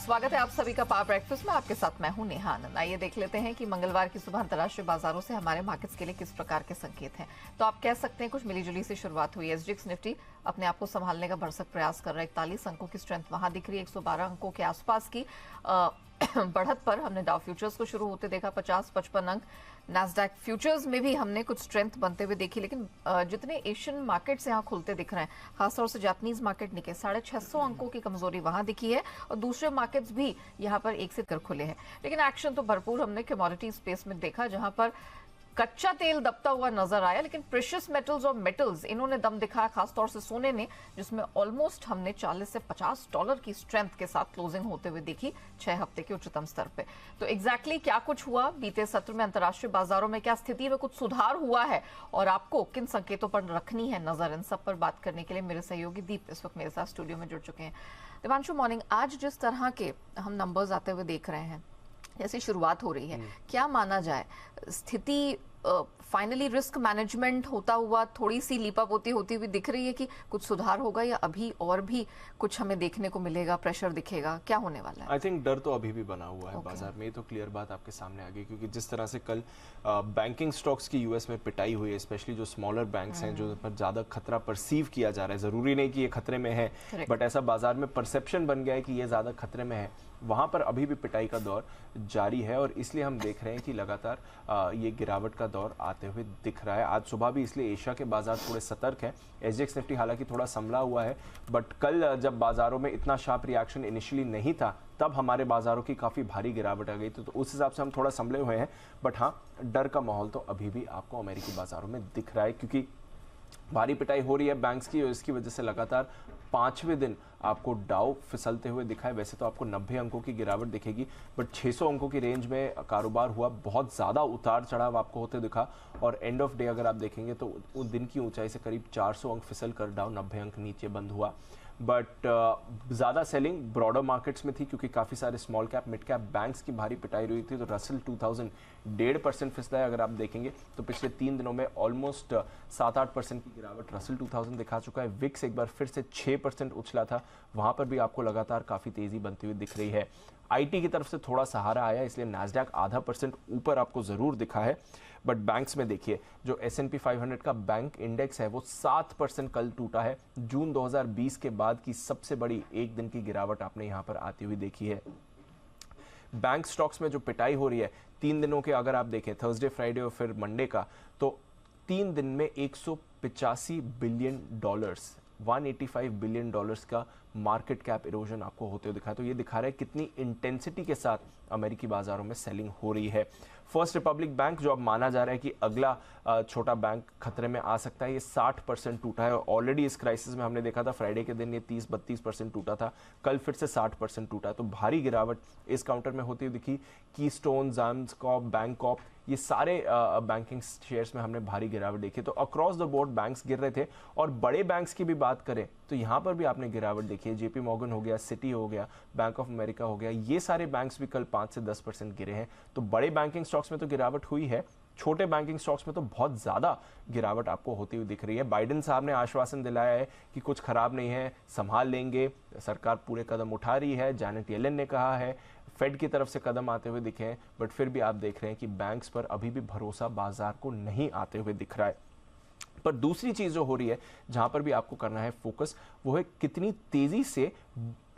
स्वागत है आप सभी का पावर ब्रेकफास्ट में। आपके साथ मैं हूं नेहा आनंद। आइए देख लेते हैं कि मंगलवार की सुबह अंतर्राष्ट्रीय बाजारों से हमारे मार्केट्स के लिए किस प्रकार के संकेत हैं। तो आप कह सकते हैं कुछ मिलीजुली से शुरुआत हुई। एसजीएक्स निफ्टी अपने आप को संभालने का भरसक प्रयास कर रहा है। 41 अंकों की स्ट्रेंथ वहां दिख रही है। 112 अंकों के आसपास की बढ़त पर हमने डाउ फ्यूचर्स को शुरू होते देखा। 50-55 अंक। नैस्डैक फ्यूचर्स में भी हमने कुछ स्ट्रेंथ बनते हुए देखी, लेकिन जितने एशियन मार्केट्स यहाँ खुलते दिख रहे हैं, खासतौर से जापानीज मार्केट निके 650 अंकों की कमजोरी वहां दिखी है और दूसरे मार्केट्स भी यहाँ पर एक से कर खुले हैं। लेकिन एक्शन तो भरपूर हमने कमोडिटी स्पेस में देखा, जहां पर कच्चा तेल दबता हुआ नजर आया, लेकिन प्रेशियस मेटल्स और मेटल्स इन्होंने दम दिखाया, खासतौर से सोने ने, जिसमें ऑलमोस्ट हमने 40 से 50 डॉलर की स्ट्रेंथ के साथ क्लोजिंग होते हुए देखी 6 हफ्ते के उच्चतम स्तर पे। तो एग्जैक्टली क्या कुछ हुआ बीते सत्र में अंतर्राष्ट्रीय बाजारों में, क्या स्थिति में कुछ सुधार हुआ है और आपको किन संकेतों पर रखनी है नजर, इन सब पर बात करने के लिए मेरे सहयोगी दीप इस वक्त मेरे साथ स्टूडियो में जुड़ चुके हैं। दिवांशु, मॉर्निंग। आज जिस तरह के हम नंबर्स आते हुए देख रहे हैं, जैसी शुरुआत हो रही है, क्या माना जाए स्थिति फाइनली रिस्क मैनेजमेंट होता हुआ थोड़ी सी लीपअप होती हुई दिख रही है कि कुछ सुधार होगा, या अभी और भी कुछ हमें देखने को मिलेगा, प्रेशर दिखेगा, क्या होने वाला है? आई थिंक डर तो अभी भी बना हुआ है बाजार में। ये तो क्लियर बात आपके सामने आ गई, क्योंकि जिस तरह से कल बैंकिंग स्टॉक्स की यूएस में पिटाई हुई है, स्पेशली जो स्मॉलर बैंक्स हैं, जो पर ज्यादा खतरा परसीव किया जा रहा है। जरूरी नहीं कि ये खतरे में है, बट ऐसा बाजार में परसेप्शन बन गया है कि ये ज्यादा खतरे में है। वहां पर अभी भी पिटाई का दौर जारी है और इसलिए हम देख रहे हैं कि लगातार ये गिरावट का दौर आते हुए दिख रहा है। आज सुबह भी इसलिए एशिया के बाजार थोड़े सतर्क हैं। एसजीएक्स निफ्टी हालांकि थोड़ा संभला हुआ है, बट कल जब बाजारों में इतना शार्प रिएक्शन इनिशियली नहीं था, तब हमारे बाजारों की काफ़ी भारी गिरावट आ गई। तो उस हिसाब से हम थोड़ा संभले हुए हैं, बट हाँ, डर का माहौल तो अभी भी आपको अमेरिकी बाजारों में दिख रहा है, क्योंकि भारी पिटाई हो रही है बैंक्स की और इसकी वजह से लगातार 5वें दिन आपको डाउ फिसलते हुए दिखा है। वैसे तो आपको 90 अंकों की गिरावट दिखेगी, बट 600 अंकों की रेंज में कारोबार हुआ। बहुत ज़्यादा उतार चढ़ाव आपको होते दिखा और एंड ऑफ डे अगर आप देखेंगे तो उस दिन की ऊंचाई से करीब 400 अंक फिसल कर डाउ 90 अंक नीचे बंद हुआ। बट ज़्यादा सेलिंग ब्रॉडर मार्केट्स में थी, क्योंकि काफ़ी सारे small cap mid cap banks की भारी पिटाई हुई थी। तो रसल 2000 1.5% फिसला है। अगर आप देखेंगे तो पिछले 3 दिनों में ऑलमोस्ट 7-8% की गिरावट रसल 2000 दिखा चुका है। विक्स एक बार फिर से 6% उछला था, वहां पर भी आपको लगातार काफ़ी तेज़ी बनती हुई दिख रही है। आईटी की तरफ से थोड़ा सहारा आया, इसलिए नैस्डैक 0.5% ऊपर आपको ज़रूर दिखा है। बट बैंक्स में देखिए, जो S&P 500 का बैंक इंडेक्स है वो 7% कल टूटा है। जून 2020 के बाद की सबसे बड़ी एक दिन की गिरावट आपने यहाँ पर आती हुई देखी है। बैंक स्टॉक्स में जो पिटाई हो रही है 3 दिनों के, अगर आप देखें थर्सडे, फ्राइडे और फिर मंडे का, तो 3 दिन में 185 बिलियन डॉलर्स, 185 बिलियन डॉलर्स का मार्केट कैप इरोजन आपको होते हुए दिखा है। तो ये दिखा रहा है कितनी इंटेंसिटी के साथ अमेरिकी बाजारों में सेलिंग हो रही है। फर्स्ट रिपब्लिक बैंक, जो अब माना जा रहा है कि अगला छोटा बैंक खतरे में आ सकता है, ये 60% टूटा है। ऑलरेडी इस क्राइसिस में हमने देखा था फ्राइडे के दिन ये 30-32% टूटा था, कल फिर से 60% टूटा है। तो भारी गिरावट इस काउंटर में होती हुई दिखी। कीस्टोन, जाम्स कॉर्प, बैंकॉप, ये सारे बैंकिंग शेयर्स में हमने भारी गिरावट देखी। तो अक्रॉस द बोर्ड बैंक्स गिर रहे थे। और बड़े बैंक्स की भी बात करें तो यहाँ पर भी आपने गिरावट देखी है। जेपी मॉर्गन हो गया, सिटी हो गया, बैंक ऑफ अमेरिका हो गया, ये सारे बैंक्स भी कल 5 से 10% गिरे हैं। तो बड़े बैंकिंग स्टॉक्स में तो गिरावट हुई है, छोटे बैंकिंग स्टॉक्स में तो बहुत ज्यादा गिरावट आपको होती हुई दिख रही है। बाइडेन साहब ने आश्वासन दिलाया है कि कुछ खराब नहीं है, संभाल लेंगे, सरकार पूरे कदम उठा रही है। जैनेट येलेन ने कहा है, फेड की तरफ से कदम आते हुए दिखे हैं, बट फिर भी आप देख रहे हैं कि बैंक्स पर अभी भी भरोसा बाजार को नहीं आते हुए दिख रहा है। पर दूसरी चीज जो हो रही है, जहां पर भी आपको करना है फोकस, वो है कितनी तेजी से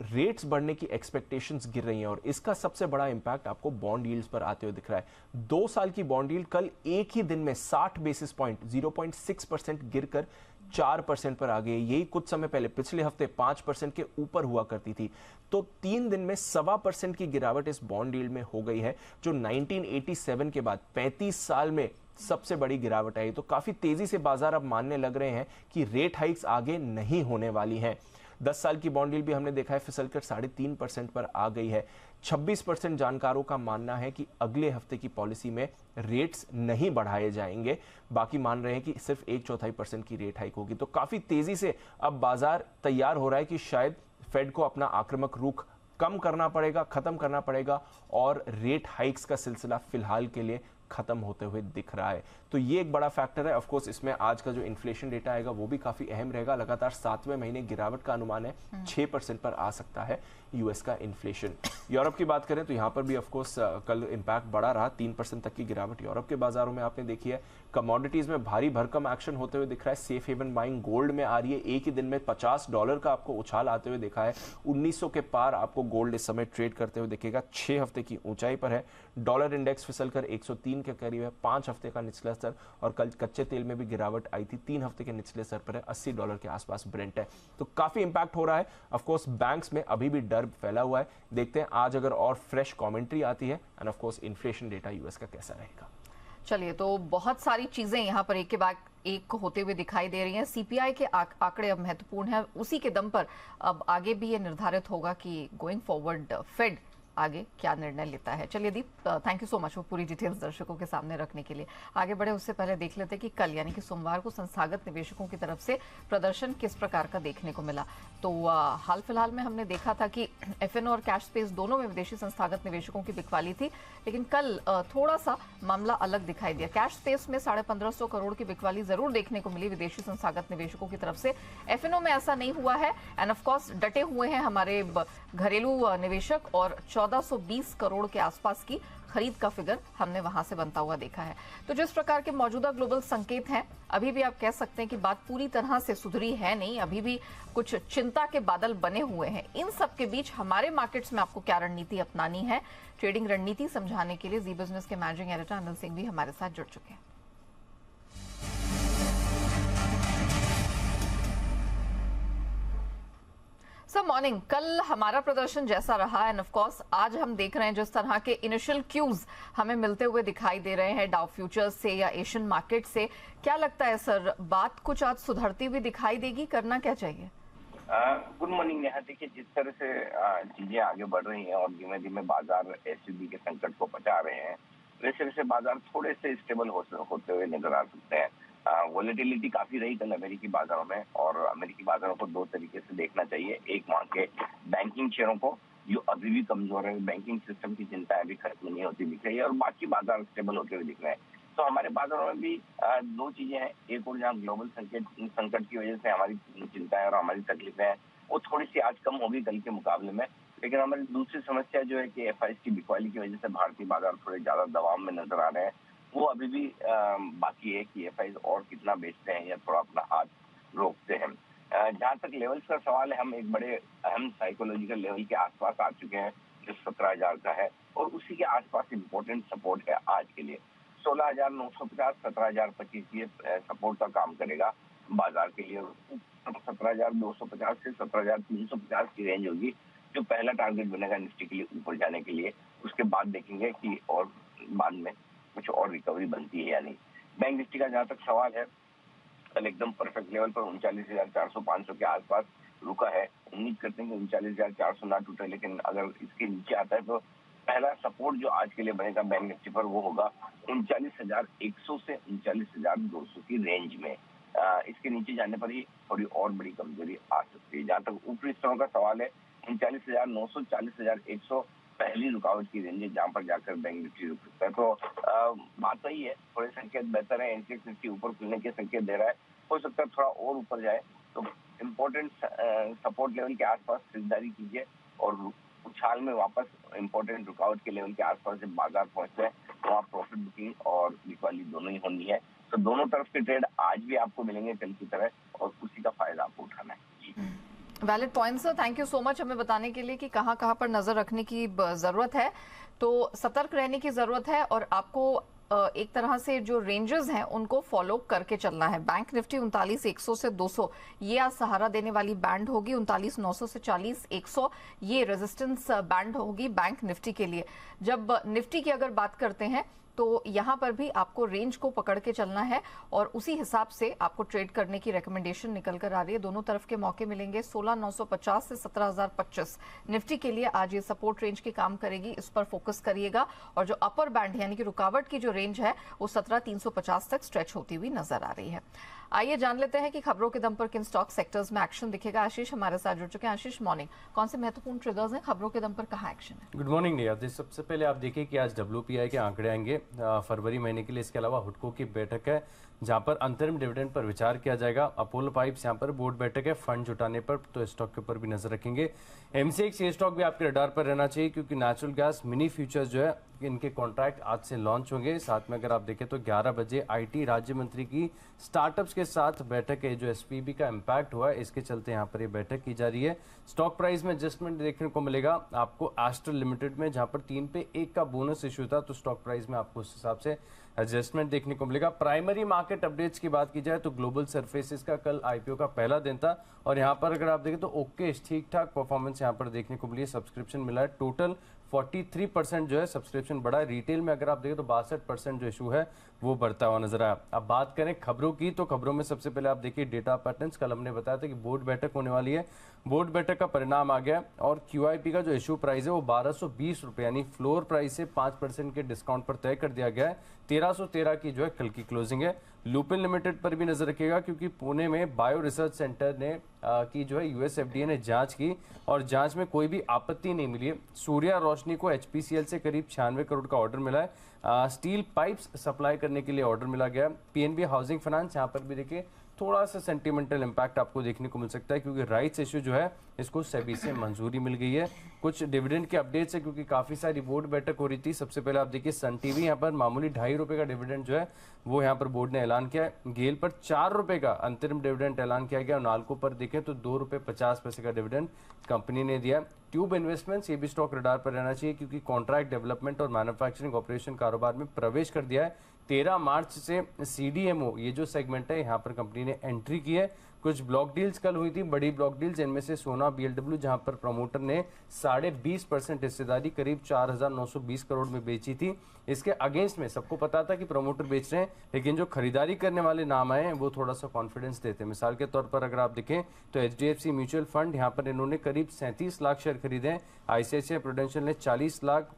रेट्स बढ़ने की एक्सपेक्टेशंस गिर रही हैं, और इसका सबसे बड़ा इंपैक्ट आपको बॉन्ड यील्ड्स पर आते हुए दिख रहा है। 2 साल की बॉन्ड यील्ड कल एक ही दिन में 60 बेसिस पॉइंट 0.6% गिरकर 4% पर आ गई। यही कुछ समय पहले पिछले हफ्ते 5% के ऊपर हुआ करती थी। तो 3 दिन में 1.25% की गिरावट इस बॉन्ड यील्ड में हो गई है, जो 1987 के बाद 35 साल में सबसे बड़ी गिरावट आई। तो काफी तेजी से बाजार अब मानने लग रहे हैं कि रेट हाइक्स आगे नहीं होने वाली हैं। 10 साल की बॉन्ड यील्ड भी हमने देखा है फिसलकर 3.5% पर आ गई है। 26% जानकारों का मानना है कि अगले हफ्ते की पॉलिसी में रेट्स नहीं बढ़ाए जाएंगे। बाकी मान रहे हैं कि सिर्फ 1/4% की रेट हाइक होगी। तो काफी तेजी से अब बाजार तैयार हो रहा है कि शायद फेड को अपना आक्रामक रुख कम करना पड़ेगा, खत्म करना पड़ेगा, और रेट हाइक्स का सिलसिला फिलहाल के लिए खत्म होते हुए दिख रहा है। तो ये एक बड़ा फैक्टर है। ऑफ कोर्स इसमें आज का जो इन्फ्लेशन डेटा आएगा वो भी काफी अहम रहेगा। लगातार 7वें महीने गिरावट का अनुमान है 6% पर आ सकता है। यूएस का इन्फ्लेशन। यूरोप की बात करें तो यहाँ पर भी ऑफकोर्स कल इम्पैक्ट बढ़ा रहा, 3% तक की गिरावट यूरोप के बाजारों में आपने देखी है। कमोडिटीज में भारी भरकम एक्शन होते हुए दिख रहा है। सेफ हेवन बाइंग गोल्ड में आ रही है, एक ही दिन में $50 का आपको उछाल आते हुए देखा है। 1900 के पार आपको गोल्ड इस समय ट्रेड करते हुए दिखेगा, 6 हफ्ते की ऊंचाई पर है। डॉलर इंडेक्स फिसलकर 103 के करीब है, 5 हफ्ते का निचला स्तर। और कल कच्चे तेल में भी गिरावट आई थी, 3 हफ्ते के निचले स्तर पर है, $80 के आसपास ब्रेंट है। तो काफी इंपैक्ट हो रहा है। ऑफकोर्स बैंक्स में अभी भी डर फैला हुआ है। देखते हैं आज अगर और फ्रेश कमेंट्री आती है and of course inflation data US का कैसा रहेगा। चलिए, तो बहुत सारी चीजें यहाँ पर एक के बाद एक होते हुए दिखाई दे रही हैं। सीपीआई के आंकड़े अब महत्वपूर्ण है, उसी के दम पर अब आगे भी ये निर्धारित होगा कि गोइंग फॉरवर्ड फेड आगे क्या निर्णय लेता है। चलिए दीप, थैंक यू सो मच वो पूरी डिटेल्स दर्शकों के सामने रखने के लिए। आगे बढ़े उससे पहले देख लेते हैं कि कल यानी कि सोमवार को संस्थागत निवेशकों की तरफ से प्रदर्शन किस प्रकार का देखने को मिला। तो हाल फिलहाल में हमने देखा था कि एफएनओ और कैश स्पेस दोनों में विदेशी संस्थागत निवेशकों की बिकवाली थी, लेकिन कल थोड़ा सा मामला अलग दिखाई दिया। कैश स्पेस में 1550 करोड़ की बिकवाली जरूर देखने को मिली विदेशी संस्थागत निवेशकों की तरफ से। एफएनओ में ऐसा नहीं हुआ है एंड ऑफकोर्स डटे हुए हैं हमारे घरेलू निवेशक और 1420 करोड़ के आसपास की खरीद का फिगर हमने वहां से बनता हुआ देखा है। तो जिस प्रकार के मौजूदा ग्लोबल संकेत हैं, अभी भी आप कह सकते हैं कि बात पूरी तरह से सुधरी है नहीं, अभी भी कुछ चिंता के बादल बने हुए हैं। इन सब के बीच हमारे मार्केट्स में आपको क्या रणनीति अपनानी है, ट्रेडिंग रणनीति समझाने के लिए जी बिजनेस के मैनेजिंग एडिटर अनिल सिंह भी हमारे साथ जुड़ चुके हैं। सर मॉर्निंग, कल हमारा प्रदर्शन जैसा रहा एंड ऑफ कोर्स आज हम देख रहे हैं जिस तरह के इनिशियल क्यूज हमें मिलते हुए दिखाई दे रहे हैं डाउ फ्यूचर्स से या एशियन मार्केट से, क्या लगता है सर बात कुछ आज सुधरती हुई दिखाई देगी, करना क्या चाहिए? Good morning Neha. देखिए, जिस तरह से चीजें आगे बढ़ रही हैं और धीमे धीमे बाजार एसवीबी के संकट को पचा रहे हैं, वैसे वैसे बाजार थोड़े से स्टेबल होते हुए नजर आ सकते हैं। वॉलेटिलिटी काफी रही कल अमेरिकी बाजारों में, और अमेरिकी बाजारों को दो तरीके से देखना चाहिए। एक, वहाँ के बैंकिंग शेयरों को जो अभी भी कमजोर है, बैंकिंग सिस्टम की चिंता अभी खत्म नहीं होती दिख रही है, और बाकी बाजार स्टेबल होते हुए दिख रहे हैं। तो हमारे बाजारों में भी दो चीजें हैं। एक और, जहाँ ग्लोबल संकट की वजह से हमारी चिंताएं और हमारी तकलीफें हैं वो थोड़ी सी आज कम होगी कल के मुकाबले में, लेकिन हमारी दूसरी समस्या जो है कि एफआईएस की बिकवाली की वजह से भारतीय बाजार थोड़े ज्यादा दबाव में नजर आ रहे हैं। वो अभी भी बाकी है कि एफआईएस और कितना बेचते हैं या थोड़ा अपना हाथ रोकते हैं। जहाँ तक लेवल्स का सवाल है, हम एक बड़े अहम साइकोलॉजिकल लेवल के आसपास आ चुके हैं जो 17,000 का है, और उसी के आसपास इम्पोर्टेंट सपोर्ट है आज के लिए। 16,950, 17,025 ये सपोर्ट का काम करेगा बाजार के लिए। 17,250 से 17,350 की रेंज होगी जो पहला टारगेट बनेगा निफ्टी के लिए ऊपर जाने के लिए। उसके बाद देखेंगे कि और बाद में कुछ और रिकवरी बनती है या नहीं। बैंक निफ्टी का जहाँ तक सवाल है, कल एकदम परफेक्ट लेवल पर 39,400-500 के आसपास रुका है। उम्मीद करते हैं कि 39,400 ना टूटे, लेकिन अगर इसके नीचे आता है तो पहला सपोर्ट जो आज के लिए बनेगा बैंक निफ्टी पर वो होगा 39,100 से 39,200 की रेंज में। इसके नीचे जाने पर ही थोड़ी और बड़ी कमजोरी आ सकती है। जहाँ तक ऊपरी स्तरों का सवाल है, 39,900, 40,100 पहली रुकावट की रेंज है जहाँ पर जाकर बैंक निफ्टी रुक सकता है। तो बात वही है, थोड़े संकेत बेहतर है। एनसेक्स निफ्टी ऊपर खुलने के संकेत दे रहा है, हो सकता है थोड़ा और ऊपर जाए। तो इम्पोर्टेंट सपोर्ट लेवल के आसपास खरीदारी कीजिए, और उछाल में वापस इम्पोर्टेंट रुकावट के लेवल के आसपास जब बाजार पहुंचते हैं तो वहाँ प्रॉफिट बुकिंग और बिकवाली दोनों ही होनी है। तो दोनों तरफ के ट्रेड आज भी आपको मिलेंगे कल की तरह, और उसी का फायदा आपको उठाना है। जी, valid point sir, thank you so much हमें बताने के लिए कि कहाँ कहाँ पर नजर रखने की जरूरत है। तो सतर्क रहने की जरूरत है, और आपको एक तरह से जो रेंजेस हैं उनको फॉलो करके चलना है। बैंक निफ्टी 39,100 से 200 ये आज सहारा देने वाली बैंड होगी, 39,900 से 40,100 ये रेजिस्टेंस बैंड होगी बैंक निफ्टी के लिए। जब निफ्टी की अगर बात करते हैं तो यहाँ पर भी आपको रेंज को पकड़ के चलना है, और उसी हिसाब से आपको ट्रेड करने की रिकमेंडेशन निकल कर आ रही है। दोनों तरफ के मौके मिलेंगे। 16,950 से 17,025 निफ्टी के लिए आज ये सपोर्ट रेंज की काम करेगी, इस पर फोकस करिएगा। और जो अपर बैंड यानी कि रुकावट की जो रेंज है वो 17,350 तक स्ट्रेच होती हुई नजर आ रही है। आइए जान लेते हैं कि खबरों के दम पर किन स्टॉक सेक्टर्स में एक्शन दिखेगा। आशीष हमारे साथ जुड़ चुके हैं। आशीष मॉर्निंग, कौन से महत्वपूर्ण ट्रिगर्स हैं, खबरों के दम पर कहाँ एक्शन है? Good morning Neha. सबसे पहले आप देखिए कि आज WPI के आंकड़े आएंगे। फरवरी महीने के लिए। इसके अलावा हुडको की बैठक है जहां पर अंतरिम डिविडेंड पर विचार किया जाएगा। अपोलो पाइप्स यहां पर बोर्ड बैठक है फंड जुटाने पर, तो स्टॉक के ऊपर भी नजर रखेंगे। एमसीएक्स ये स्टॉक भी आपके रडार पर रहना चाहिए क्योंकि नेचुरल गैस मिनी फ्यूचर्स जो है इनके कॉन्ट्रैक्ट आज से लॉन्च होंगे। साथ में अगर आप देखें तो 11 बजे आईटी राज्य मंत्री की स्टार्टअप्स के साथ बैठक है। जो एसपीबी का इम्पैक्ट हुआ है इसके चलते यहाँ पर ये बैठक की जा रही है। स्टॉक प्राइस में एडजस्टमेंट देखने को मिलेगा आपको एस्ट्रल लिमिटेड में, जहां पर 3 पे 1 का बोनस इश्यू था, तो स्टॉक प्राइस में आपको उस हिसाब से एडजस्टमेंट देखने को मिलेगा। प्राइमरी मार्केट अपडेट्स की बात की जाए तो ग्लोबल सरफेसेस का कल आईपीओ का पहला दिन था और यहाँ पर अगर आप देखें तो ओके ठीक ठाक परफॉर्मेंस यहाँ पर देखने को मिली। सब्सक्रिप्शन मिला है, टोटल 43% जो है सब्सक्रिप्शन बढ़ा है। रिटेल में अगर आप देखें तो 62% जो इशू है वो बढ़ता हुआ नजर आया। अब बात करें खबरों की, तो खबरों में सबसे पहले आप देखिए डेटा पैटर्न्स। कल हमने बताया था कि बोर्ड बैठक होने वाली है, बोर्ड बैठक का परिणाम आ गया और क्यूआईपी का जो इशू प्राइस है वो 1220 रुपए यानी फ्लोर प्राइस से 5% के डिस्काउंट पर तय कर दिया गया है। 1313 की जो है कल की क्लोजिंग है। लुपिन लिमिटेड पर भी नजर रखिएगा क्योंकि पुणे में बायो रिसर्च सेंटर ने की जो है यूएस एफडीए ने जांच की और जांच में कोई भी आपत्ति नहीं मिली है। सूर्या रोशनी को एचपीसीएल से करीब 96 करोड़ का ऑर्डर मिला है। स्टील पाइप्स सप्लाई करने के लिए ऑर्डर मिला गया। पीएनबी हाउसिंग फाइनेंस यहाँ पर भी देखिए थोड़ा सा सेंटिमेंटल इंपैक्ट आपको देखने को मिल सकता है क्योंकि राइट्स इशू जो है इसको सेबी से मंजूरी मिल गई है। कुछ डिविडेंड के अपडेट्स है क्योंकि काफी सारी बोर्ड बैठक हो रही थी। सबसे पहले आप देखिए सन टीवी यहाँ पर मामूली 2.5 रुपए का डिविडेंड जो है वो यहाँ पर बोर्ड ने ऐलान किया है। गेल पर 4 रुपए का अंतरिम डिविडेंड ऐलान किया गया और नाल्को पर देखें तो 2 रुपए 50 पैसे का डिविडेंड कंपनी ने दिया। ट्यूब इन्वेस्टमेंट्स ये भी स्टॉक रडार पर रहना चाहिए क्योंकि कॉन्ट्रैक्ट डेवलपमेंट और मैन्युफैक्चरिंग ऑपरेशन कारोबार में प्रवेश कर दिया है। 13 मार्च से सीडीएमओ ये जो सेगमेंट है यहाँ पर कंपनी ने एंट्री की है। कुछ ब्लॉक डील्स कल हुई थी, बड़ी ब्लॉक डील्स, इनमें से सोना बीएलडब्ल्यू जहां पर प्रमोटर ने 20.5% हिस्सेदारी करीब 4,920 करोड़ में बेची थी। इसके अगेंस्ट में सबको पता था कि प्रमोटर बेच रहे हैं, लेकिन जो खरीदारी करने वाले नाम आए हैं वो थोड़ा सा कॉन्फिडेंस देते हैं। मिसाल के तौर पर अगर आप देखें तो एचडीएफसी म्यूचुअल फंड यहाँ पर इन्होंने करीब 37 लाख शेयर खरीदे हैं। आईसीआईसीआई प्रूडेंशियल ने 40 लाख,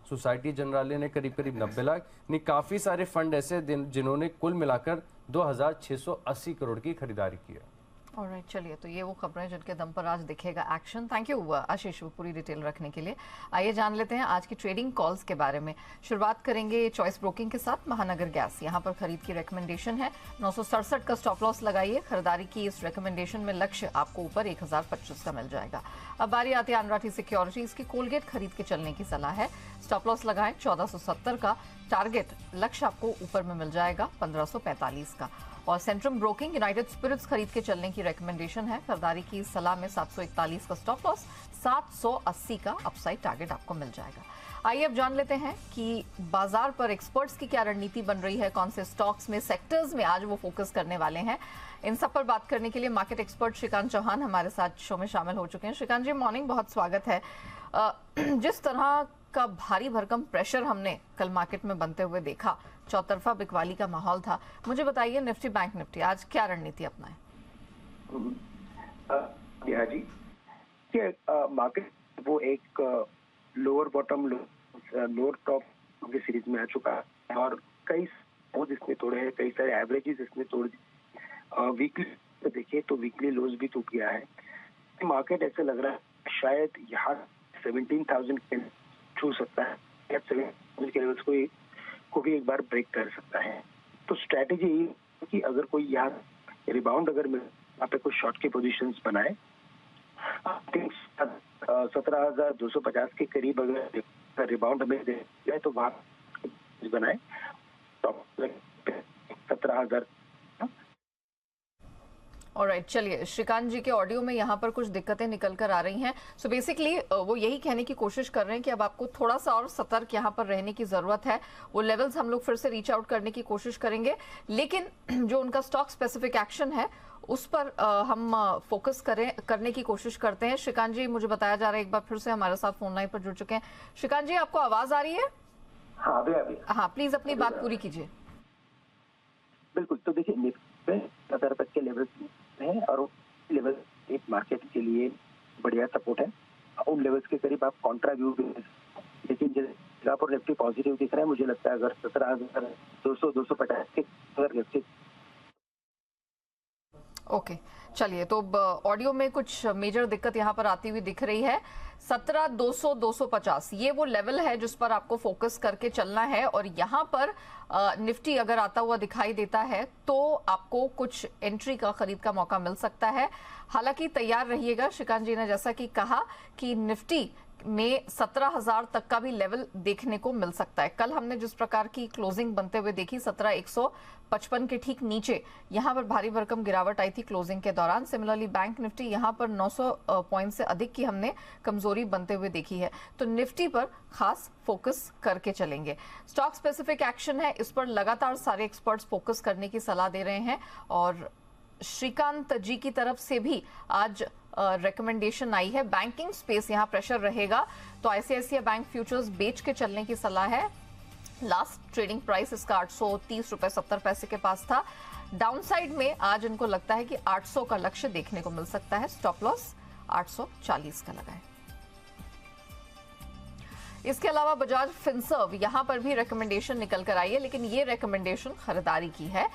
सोसाइटी जनरल ने करीब 90 लाख, नहीं काफी सारे फंड ऐसे जिन्होंने कुल मिलाकर 2,680 करोड़ की खरीदारी की है। ऑलराइट, चलिए तो ये वो खबरें जिनके दम पर आज दिखेगा एक्शन। थैंक यू आशीष पूरी डिटेल रखने के लिए। आइए जान लेते हैं आज की ट्रेडिंग कॉल्स के बारे में। शुरुआत करेंगे चॉइस ब्रोकिंग के साथ। महानगर गैस यहाँ पर खरीद की रिकमेंडेशन है, 967 का स्टॉप लॉस लगाइए। खरीदारी की इस रिकमेंडेशन में लक्ष्य आपको ऊपर 1025 का मिल जाएगा। अब बारी आती है अनराठी सिक्योरिटीज की। कोलगेट खरीद के चलने की सलाह है, स्टॉप लॉस लगाएं 1470 का। टारगेट लक्ष्य आपको ऊपर में मिल जाएगा 1545 का। और सेंट्रम ब्रोकिंग यूनाइटेड स्पिरिट्स खरीद के चलने की रिकमेंडेशन है। खरीदारी की सलाह में 741 का स्टॉप लॉस, 780 का अपसाइड टारगेट आपको मिल जाएगा। आइए अब जान लेते हैं कि बाजार पर एक्सपर्ट्स की क्या रणनीति बन रही है, कौन से स्टॉक्स में, सेक्टर्स में आज वो फोकस करने वाले हैं। इन सब पर बात करने के लिए मार्केट एक्सपर्ट श्रीकांत चौहान हमारे साथ शो में शामिल हो चुके हैं। श्रीकांत जी मॉर्निंग, बहुत स्वागत है। जिस तरह का भारी भरकम प्रेशर हमने कल मार्केट में बनते हुए देखा, चौतरफा बिकवाली का माहौल था, मुझे बताइए निफ्टी बैंक निफ्टी आज क्या रणनीति अपनाए? जी मार्केट वो एक लोअर बॉटम लोअर टॉप की सीरीज में आ चुका है और कई इसने तोड़े हैं, कई सारे एवरेजेस इसने तोड़ दिए। वीकली देखिए तो वीकली लोज भी टूट गया है। मार्केट ऐसे लग रहा है शायद यहाँ 17,000 छू सकता है या 7,000 के लेवल्स को भी एक बार ब्रेक कर सकता है। तो स्ट्रैटेजी ये कि अगर कोई यहाँ रिबाउंड अगर मिले, यहाँ पे कुछ शॉर्ट के पोजीशंस बनाए, 17,250 के करीब अगर रिबाउंड हमें दे जाए तो वहां बनाए 17,000। ऑलराइट, चलिए श्रीकांत जी के ऑडियो में यहाँ पर कुछ दिक्कतें निकल कर आ रही हैं। सो बेसिकली वो यही कहने की कोशिश कर रहे हैं कि अब आपको थोड़ा सा और सतर्क यहाँ पर रहने की जरूरत है। वो लेवल्स हम लोग फिर से रीच आउट करने की कोशिश करेंगे, लेकिन जो उनका स्टॉक स्पेसिफिक एक्शन है उस पर हम फोकस करने की कोशिश करते हैं। श्रीकांत जी मुझे बताया जा रहा है एक बार फिर से हमारे साथ फोन लाइन पर जुड़ चुके हैं। श्रीकांत जी आपको आवाज आ रही है? हाँ, हाँ, प्लीज अपनी बात पूरी कीजिए। बिल्कुल, तो देखिए निफ्टी 10,000 तक के लेवल है और लेवल एक मार्केट के लिए बढ़िया सपोर्ट है। उन लेवल्स के करीब आप कॉन्ट्रा व्यू, लेकिन जगह पर निफ्टी पॉजिटिव दिख रहा है, मुझे लगता है अगर 17,200-250 के अगर निफ्टी। ओके, चलिए, तो ऑडियो में कुछ मेजर दिक्कत यहाँ पर आती हुई दिख रही है। 17,200 250 ये वो लेवल है जिस पर आपको फोकस करके चलना है, और यहाँ पर निफ्टी अगर आता हुआ दिखाई देता है तो आपको कुछ एंट्री का, खरीद का मौका मिल सकता है। हालांकि तैयार रहिएगा, श्रीकांत जी ने जैसा कि कहा कि निफ्टी में 17,000 तक का भी लेवल देखने को मिल सकता है। कल हमने जिस प्रकार की क्लोजिंग बनते हुए देखी 17,155 के ठीक नीचे, यहां पर भारी भरकम गिरावट आई थी क्लोजिंग के दौरान। सिमिलरली बैंक निफ्टी यहां पर 900 पॉइंट से अधिक की हमने कमजोरी बनते हुए देखी है। तो निफ्टी पर खास फोकस करके चलेंगे। स्टॉक स्पेसिफिक एक्शन है, इस पर लगातार सारे एक्सपर्ट्स फोकस करने की सलाह दे रहे हैं, और श्रीकांत जी की तरफ से भी आज रिकमेंडेशन आई है। बैंकिंग स्पेस यहां प्रेशर रहेगा, तो आईसीआईसीआई बैंक फ्यूचर्स बेच के चलने की सलाह है। लास्ट ट्रेडिंग प्राइस इसका 830 रुपए 70 पैसे के पास था। डाउनसाइड में आज इनको लगता है कि 800 का लक्ष्य देखने को मिल सकता है। स्टॉप लॉस 840 का लगाए। इसके अलावा बजाज फिनसर्व, यहां पर भी रिकमेंडेशन निकल कर आई है, लेकिन ये रिकमेंडेशन खरीदारी की है।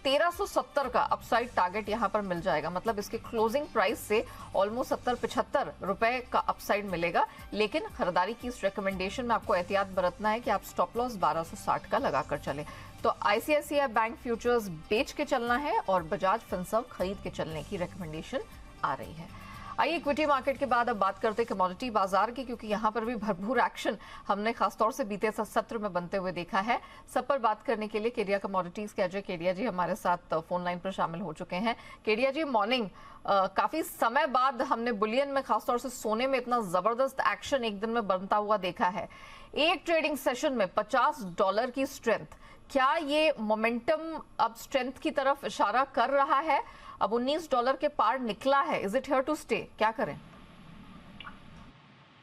1370 का अपसाइड टारगेट यहां पर मिल जाएगा, मतलब इसके क्लोजिंग प्राइस से ऑलमोस्ट 70-75 रुपए का अपसाइड मिलेगा। लेकिन खरीदारी की इस रिकमेंडेशन में आपको एहतियात बरतना है कि आप स्टॉप लॉस 1260 का लगाकर चले। तो आईसीआईसीआई बैंक फ्यूचर्स बेच के चलना है और बजाज फिनसर्व खरीद के चलने की रिकमेंडेशन आ रही है। आइए इक्विटी मार्केट के बाद अब बात करते हैं कमोडिटी बाजार की, क्योंकि यहां पर भी भरपूर एक्शन हमने खासतौर से बीते सत्र में बनते हुए देखा है। सब पर बात करने के लिए केडिया कमोडिटीज के अजय केडिया जी हमारे साथ फोन लाइन पर शामिल हो चुके हैं। केडिया जी, मॉर्निंग। काफी समय बाद हमने बुलियन में, खासतौर से सोने में, इतना जबरदस्त एक्शन एक दिन में बनता हुआ देखा है। एक ट्रेडिंग सेशन में $50 की स्ट्रेंथ, क्या ये मोमेंटम अब स्ट्रेंथ की तरफ इशारा कर रहा है? अब $19 के पार निकला है, is it here to stay? क्या करें?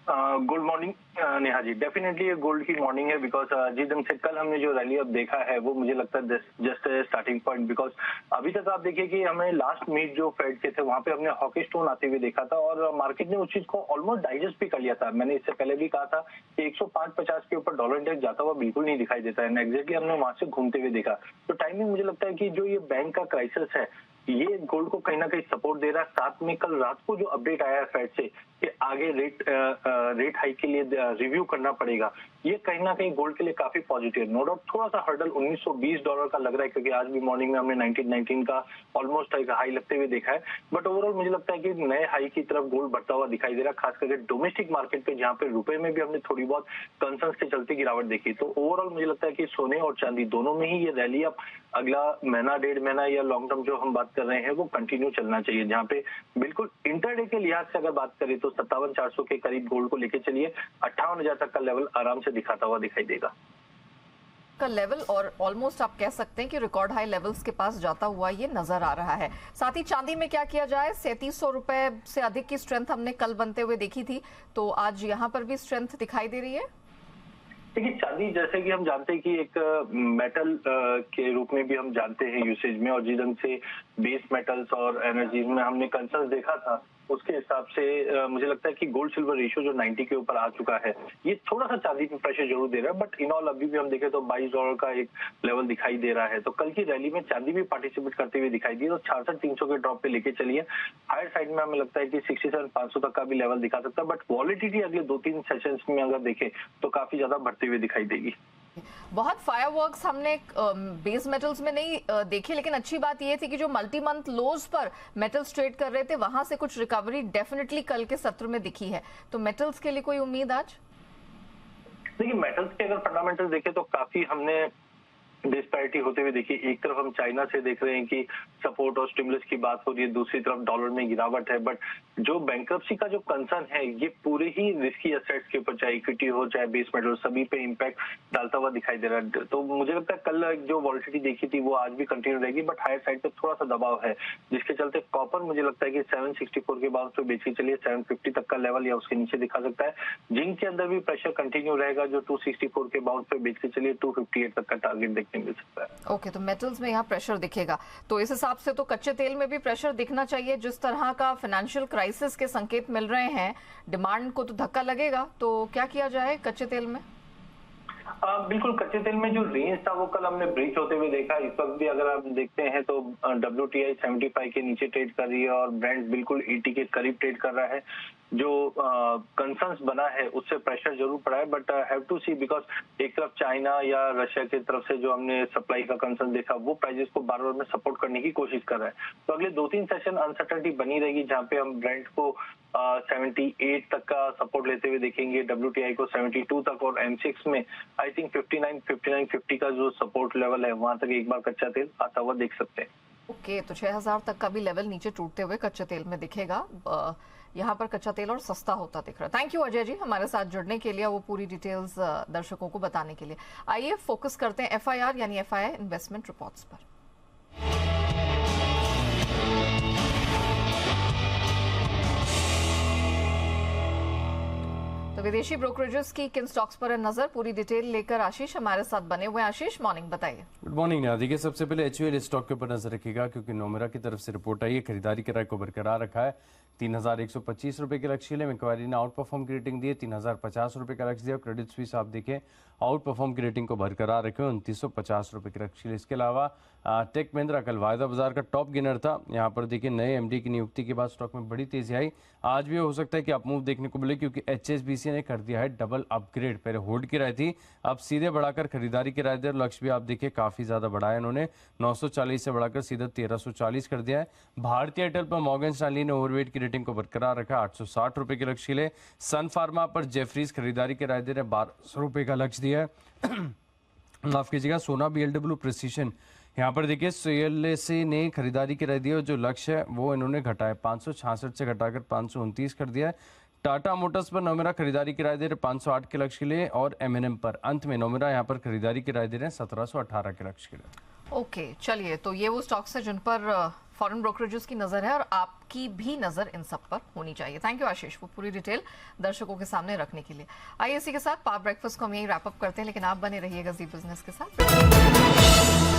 Good morning Neha ji, definitely ये गोल्ड की मॉर्निंग है, बिकॉज जिस ढंग से कल हमने जो रैली अब देखा है वो मुझे लगता है जस्ट स्टार्टिंग पॉइंट। बिकॉज अभी तक आप देखिए कि हमें लास्ट मीट जो फेड के थे वहां पे हमने हॉकी टोन आते हुए देखा था, और मार्केट ने उस चीज को ऑलमोस्ट डाइजेस्ट भी कर लिया था। मैंने इससे पहले भी कहा था कि 105-50 के ऊपर डॉलर इंडेक्स जाता हुआ बिल्कुल नहीं दिखाई देता है, एग्जैक्टली हमने वहां से घूमते हुए देखा। तो टाइमिंग मुझे लगता है कि जो ये बैंक का क्राइसिस है ये गोल्ड को कहीं ना कहीं सपोर्ट दे रहा है। साथ में कल रात को जो अपडेट आया है फेड से कि आगे रेट हाइक के लिए रिव्यू करना पड़ेगा, ये कहीं ना कहीं गोल्ड के लिए काफी पॉजिटिव है। नो डाउट थोड़ा सा हर्डल $1920 का लग रहा है, क्योंकि आज भी मॉर्निंग में हमने 1919 का ऑलमोस्ट हाई लगते हुए देखा है। बट ओवरऑल मुझे लगता है कि नए हाई की तरफ गोल्ड बढ़ता हुआ दिखाई दे रहा है, खास करके डोमेस्टिक मार्केट पे, जहाँ पे रुपए में भी हमने थोड़ी बहुत कंसर्न्स के चलते गिरावट देखी। तो ओवरऑल मुझे लगता है कि सोने और चांदी दोनों में ही ये रैली अब अगला महीना, 1.5 महीना या लॉन्ग टर्म जो हम बात कर रहे हैं वो कंटिन्यू चलना चाहिए। जहाँ पे बिल्कुल इंटरडे के लिहाज से अगर बात करें तो 57,400 के करीब गोल्ड को लेके चलिए, 58,000 तक का लेवल आराम से दिखाता हुआ दिखाई देगा का लेवल, और ऑलमोस्ट आप कह सकते हैं कि रिकॉर्ड हाई लेवल्स के पास जाता हुआ ये नजर आ रहा है। साथ ही चांदी में क्या किया जाए? 3700 रुपए से अधिक की स्ट्रेंथ हमने कल बनते हुए देखी थी, तो आज यहाँ पर भी स्ट्रेंथ दिखाई दे रही है। देखिए, चांदी जैसे कि हम जानते हैं कि एक मेटल के रूप में भी हम जानते हैं यूसेज में, और जिस ढंग से बेस मेटल्स और एनर्जीज में हमने कंसर्न देखा था उसके हिसाब से मुझे लगता है कि गोल्ड सिल्वर रेशियो जो 90 के ऊपर आ चुका है, ये थोड़ा सा चांदी पे प्रेशर जरूर दे रहा है। बट इन ऑल अभी भी हम देखें तो $22 का एक लेवल दिखाई दे रहा है। तो कल की रैली में चांदी भी पार्टिसिपेट करते हुए दिखाई दी, तो 66,300 के ड्रॉप पे लेके चलिए। हायर साइड में हमें लगता है कि 67,500 तक का भी लेवल दिखा सकता है। बट वॉलिटिलिटी अगले 2-3 सेशंस में अगर देखें तो काफी ज्यादा बढ़ते हुए दिखाई देगी। बहुत फायरवर्क्स हमने बेस मेटल्स में नहीं देखे, लेकिन अच्छी बात यह थी कि जो मल्टी मंथ लोज पर मेटल्स ट्रेड कर रहे थे वहां से कुछ रिकवरी डेफिनेटली कल के सत्र में दिखी है। तो मेटल्स के लिए कोई उम्मीद आज? देखिए, मेटल्स के अगर फंडामेंटल्स देखें तो काफी हमने डिस्पैरिटी होते हुए देखिए। एक तरफ हम चाइना से देख रहे हैं कि सपोर्ट और स्टिमुलस की बात हो रही है, दूसरी तरफ डॉलर में गिरावट है। बट जो बैंक्रप्सी का जो कंसर्न है ये पूरे ही रिस्की एसेट्स के ऊपर, चाहे इक्विटी हो चाहे बेस मेटल, सभी पे इम्पैक्ट डालता हुआ दिखाई दे रहा है। तो मुझे लगता है कल जो वॉलिटिलिटी देखी थी वो आज भी कंटिन्यू रहेगी, बट हायर साइड पे थोड़ा सा दबाव है, जिसके चलते कॉपर मुझे लगता है कि 764 के बाउंस पे बेच के चलिए 750 तक का लेवल या उसके नीचे दिखा सकता है। जिंक के अंदर भी प्रेशर कंटिन्यू रहेगा, जो 264 के बाउंस पे बेच के चलिए 258 तक का टारगेट देखने मिल सकता है। ओके, तो मेटल्स में यहाँ प्रेशर दिखेगा, तो इस हिसाब से तो कच्चे तेल में भी प्रेशर दिखना चाहिए। जिस तरह का फाइनेंशियल क्राइसिस के संकेत मिल रहे हैं, डिमांड को तो धक्का लगेगा। तो क्या किया जाए कच्चे तेल में? बिल्कुल, कच्चे तेल में जो रेंज था वो कल हमने ब्रीच होते हुए देखा। इस वक्त भी अगर आप देखते हैं तो WTI 75 के नीचे ट्रेड कर रही है और ब्रेंट बिल्कुल 80 के करीब ट्रेड कर रहा है। जो कंसर्न्स बना है उससे प्रेशर जरूर पड़ा है, but have to see, because एक तरफ चाइना या रशिया की तरफ से जो हमने सप्लाई का कंसर्न देखा वो प्राइजेस को बार बार में सपोर्ट करने की कोशिश कर रहा है। तो अगले 2-3 सेशन अनसर्टेनिटी बनी रहेगी, जहां पे हम ब्रेंट को 78 तक का सपोर्ट लेते हुए देखेंगे, WTI को 72 तक, और M6 में आई थिंक 59-50 का जो सपोर्ट लेवल है वहां तक एक बार कच्चा तेल आता हुआ देख सकते हैं। ओके, तो 6000 तक का भी लेवल नीचे टूटते हुए कच्चे तेल में दिखेगा। यहाँ पर कच्चा तेल और सस्ता होता दिख रहा है। थैंक यू अजय जी हमारे साथ जुड़ने के लिए, वो पूरी डिटेल्स दर्शकों को बताने के लिए। आइए फोकस करते हैं FIR यानी FII इन्वेस्टमेंट रिपोर्ट्स पर। तो विदेशी ब्रोकरेजेस की किन स्टॉक्स पर है नजर, पूरी डिटेल लेकर आशीष हमारे साथ बने हुए हैं। आशीष, मॉर्निंग, बताइए। Good morning Neha. देखिए, सबसे पहले HUL स्टॉक के ऊपर नजर रखिएगा, क्योंकि नोमेरा की तरफ से रिपोर्ट आई है। खरीदारी की राय को बरकरार रखा है। 3125 रुपए के लक्ष्य लिए मैक्वारी ने आउट परफॉर्म की रेटिंग दी है, 3050 रुपए का लक्ष्य दिया। क्रेडिट स्विस आप देखें आउट परफॉर्म की रेटिंग को बरकरार रखे 2950 रुपए के लक्ष्य लिए। इसके अलावा टेक महिंद्रा कल वायदा बाजार का टॉप गेनर था। यहाँ पर देखिए नए MD की नियुक्ति के बाद स्टॉक में बड़ी तेजी आई। आज भी हो सकता है कि अपमूव देखने को मिले, क्योंकि HSBC ने कर दिया है डबल अपग्रेड। पहले होल्ड की राय थी, अब सीधे बढ़ाकर खरीदारी की राय दे। लक्ष्य भी आप देखिए काफी ज्यादा बढ़ाया इन्होंने, 940 से बढ़ाकर सीधा 1340 कर दिया है। भारतीय एयरटेल पर मॉर्गन स्टैनली ने ओवरवेट की रेटिंग को बरकरार रखा 860 रुपए के लक्ष्य के लिए। सन फार्मा पर जेफरीज खरीदारी की राय दे रहे 1200 रुपए का लक्ष्य दिया है। माफ कीजिएगा, सोना BLW प्रिसीशन यहाँ पर देखिए CLSA ने खरीदारी की राय दी है, जो लक्ष्य है वो इन्होंने घटाया 566 से घटाकर 529 कर दिया है। टाटा मोटर्स पर नोमेरा खरीदारी की राय दे रहे 508 के लक्ष्य के लिए, और M&M पर अंत में नोमेरा यहाँ पर खरीदारी की राय दे रहे हैं 1718 के लक्ष्य के लिए। ओके, चलिए, तो ये वो स्टॉक्स है जिन पर फॉरेन ब्रोकरेजेस की नजर है, और आपकी भी नजर इन सब पर होनी चाहिए। थैंक यू आशीष, वो पूरी डिटेल दर्शकों के सामने रखने के लिए। आइए इसी के साथ पावर ब्रेकफास्ट को हम यही रैप अप करते हैं, लेकिन आप बने रहिएगा जी बिजनेस के साथ।